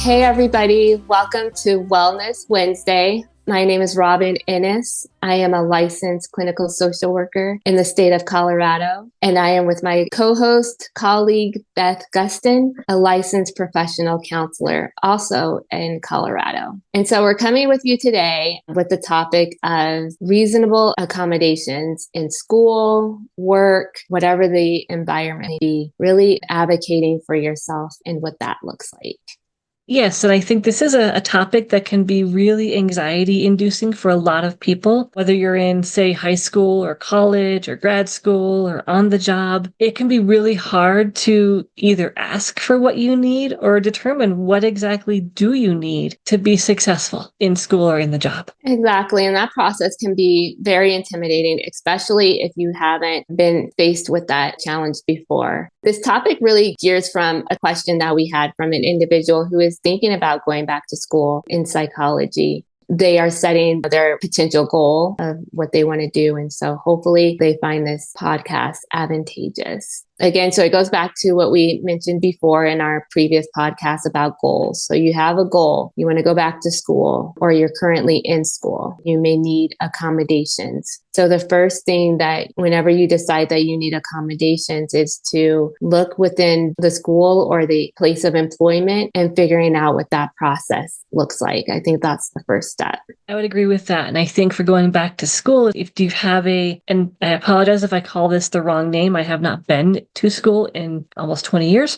Hey everybody, welcome to Wellness Wednesday. My name is Robin Ennis. I am a licensed clinical social worker in the state of Colorado, and I am with my co-host, colleague, Beth Gustin, a licensed professional counselor, also in Colorado. And so we're coming with you today with the topic of reasonable accommodations in school, work, whatever the environment may be, really advocating for yourself and what that looks like. Yes, and I think this is a topic that can be really anxiety inducing for a lot of people, whether you're in, say, high school or college or grad school or on the job. It can be really hard to either ask for what you need or determine what exactly do you need to be successful in school or in the job. Exactly. And that process can be very intimidating, especially if you haven't been faced with that challenge before. This topic really gears from a question that we had from an individual who is thinking about going back to school in psychology. They are setting their potential goal of what they want to do. And so hopefully they find this podcast advantageous. Again, so it goes back to what we mentioned before in our previous podcast about goals. So you have a goal, you want to go back to school, or you're currently in school. You may need accommodations. So the first thing that whenever you decide that you need accommodations is to look within the school or the place of employment and figuring out what that process looks like. I think that's the first step. I would agree with that. And I think for going back to school, if you have and I apologize if I call this the wrong name, I have not been to school in almost 20 years.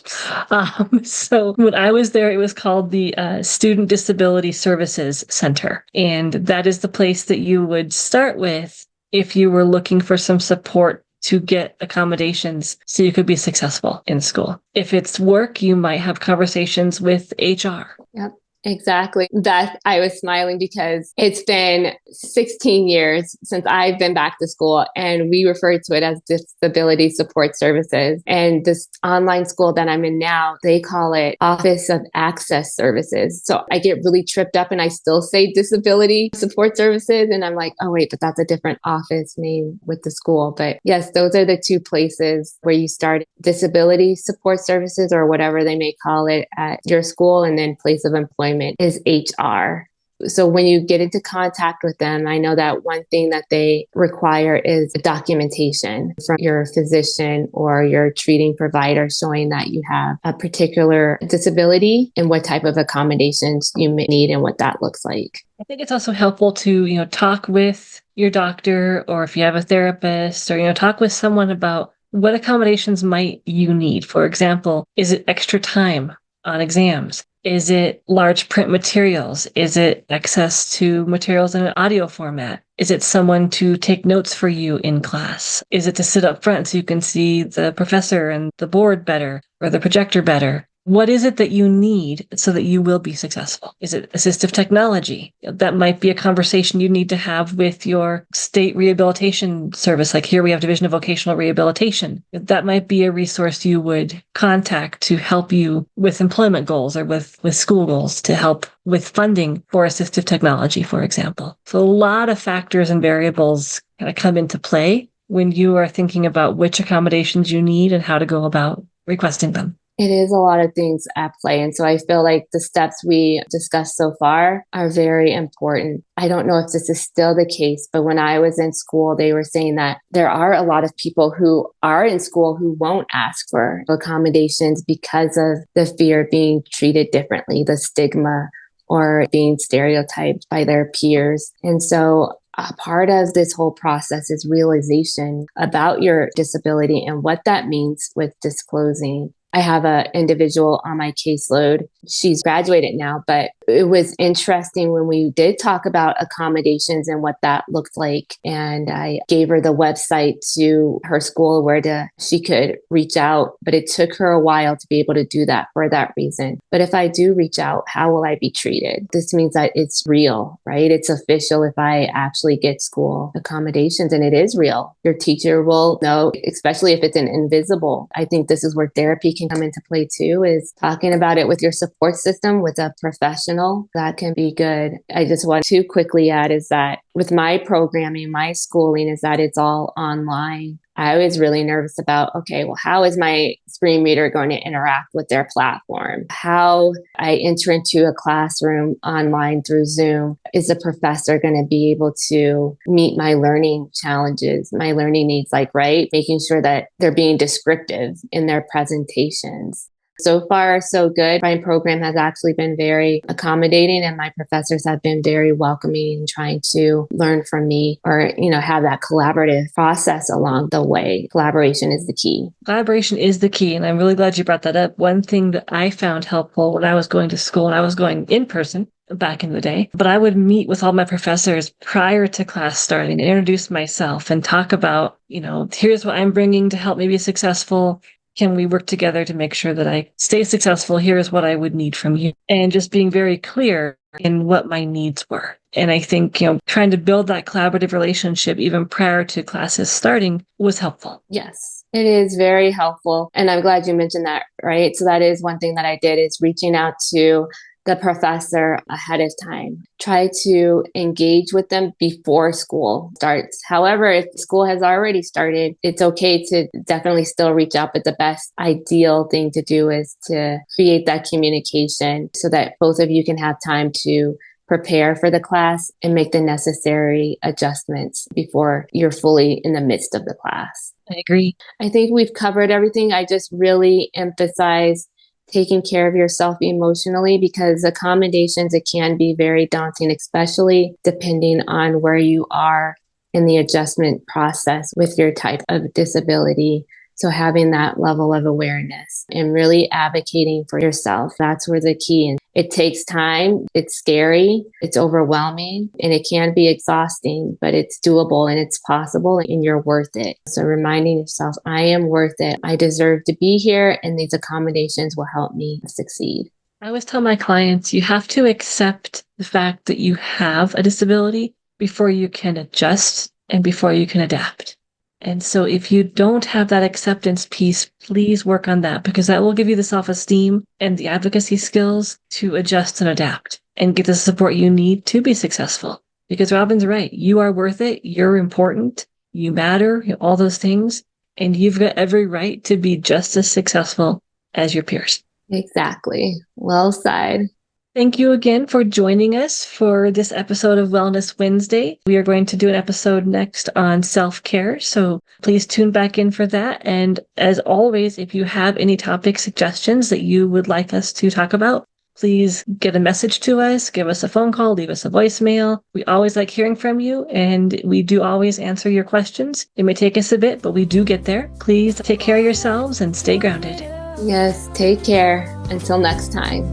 So when I was there, it was called the Student Disability Services Center. And that is the place that you would start with if you were looking for some support to get accommodations so you could be successful in school. If it's work, you might have conversations with HR. Yep. Exactly. Beth, I was smiling because it's been 16 years since I've been back to school, and we refer to it as disability support services. And this online school that I'm in now, they call it Office of Access Services. So I get really tripped up and I still say disability support services. And I'm like, oh, wait, but that's a different office name with the school. But yes, those are the two places where you start disability support services or whatever they may call it at your school, and then place of employment is HR. So when you get into contact with them, I know that one thing that they require is documentation from your physician or your treating provider showing that you have a particular disability and what type of accommodations you may need and what that looks like. I think it's also helpful to, talk with your doctor, or if you have a therapist, or, talk with someone about what accommodations might you need. For example, is it extra time on exams? Is it large print materials? Is it access to materials in an audio format? Is it someone to take notes for you in class? Is it to sit up front so you can see the professor and the board better or the projector better? What is it that you need so that you will be successful? Is it assistive technology? That might be a conversation you need to have with your state rehabilitation service. Like here we have Division of Vocational Rehabilitation. That might be a resource you would contact to help you with employment goals or with school goals, to help with funding for assistive technology, for example. So a lot of factors and variables kind of come into play when you are thinking about which accommodations you need and how to go about requesting them. It is a lot of things at play. And so I feel like the steps we discussed so far are very important. I don't know if this is still the case, but when I was in school, they were saying that there are a lot of people who are in school who won't ask for accommodations because of the fear of being treated differently, the stigma, or being stereotyped by their peers. And so a part of this whole process is realization about your disability and what that means with disclosing. I have an individual on my caseload. She's graduated now, but it was interesting when we did talk about accommodations and what that looked like. And I gave her the website to her school where she could reach out, but it took her a while to be able to do that for that reason. But if I do reach out, how will I be treated? This means that it's real, right? It's official if I actually get school accommodations, and it is real. Your teacher will know, especially if it's an invisible. I think this is where therapy can come into play too, is talking about it with your support system, with a professional. That can be good. I just want to quickly add is that with my programming, my schooling is that it's all online. I was really nervous about, okay, well, how is my screen reader going to interact with their platform? How I enter into a classroom online through Zoom, is the professor going to be able to meet my learning challenges, my learning needs, like, right? Making sure that they're being descriptive in their presentations. So far, so good. My program has actually been very accommodating, and my professors have been very welcoming and trying to learn from me, or, have that collaborative process along the way. Collaboration is the key. Collaboration is the key. And I'm really glad you brought that up. One thing that I found helpful when I was going to school, and I was going in person back in the day, but I would meet with all my professors prior to class starting and introduce myself and talk about, here's what I'm bringing to help me be successful. Can we work together to make sure that I stay successful? Here's what I would need from you. And just being very clear in what my needs were. And I think, trying to build that collaborative relationship even prior to classes starting was helpful. Yes, it is very helpful. And I'm glad you mentioned that, right? So that is one thing that I did, is reaching out to the professor ahead of time. Try to engage with them before school starts. However, if school has already started, it's okay to definitely still reach out, but the best ideal thing to do is to create that communication so that both of you can have time to prepare for the class and make the necessary adjustments before you're fully in the midst of the class. I agree. I think we've covered everything. I just really emphasize taking care of yourself emotionally, because accommodations, it can be very daunting, especially depending on where you are in the adjustment process with your type of disability. So having that level of awareness and really advocating for yourself, that's where the key. And it takes time. It's scary. It's overwhelming, and it can be exhausting, but it's doable and it's possible, and you're worth it. So reminding yourself, I am worth it. I deserve to be here, and these accommodations will help me succeed. I always tell my clients, you have to accept the fact that you have a disability before you can adjust and before you can adapt. And so if you don't have that acceptance piece, please work on that, because that will give you the self-esteem and the advocacy skills to adjust and adapt and get the support you need to be successful. Because Robin's right. You are worth it. You're important. You matter, all those things. And you've got every right to be just as successful as your peers. Exactly. Well said. Thank you again for joining us for this episode of Wellness Wednesday. We are going to do an episode next on self-care, so please tune back in for that. And as always, if you have any topic suggestions that you would like us to talk about, please get a message to us, give us a phone call, leave us a voicemail. We always like hearing from you, and we do always answer your questions. It may take us a bit, but we do get there. Please take care of yourselves and stay grounded. Yes, take care. Until next time.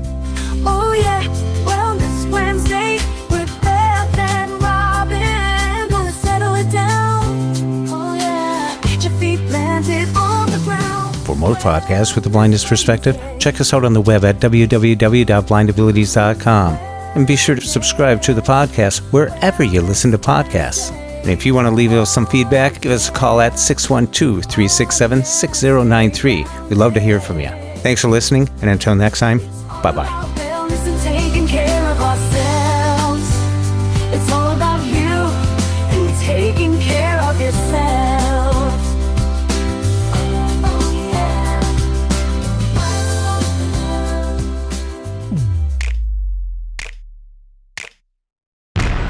Oh yeah, Wellness Wednesday with Beth and Robin. Gonna settle it down. Oh yeah, get your feet planted on the ground. For more podcasts with the blindness perspective, check us out on the web at www.blindabilities.com. And be sure to subscribe to the podcast wherever you listen to podcasts. And if you want to leave us some feedback, give us a call at 612-367-6093. We'd love to hear from you. Thanks for listening, and until next time, bye-bye. Wellness and taking care of ourselves. It's all about you and taking care of yourself. Oh yeah.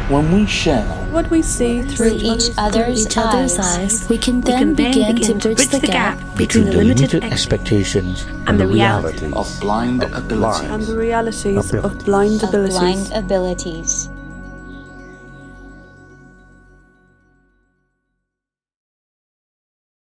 When we share what we see through each other's eyes, we can then begin to bridge the gap between the limited expectations and the reality of blind abilities. And the realities of blind abilities.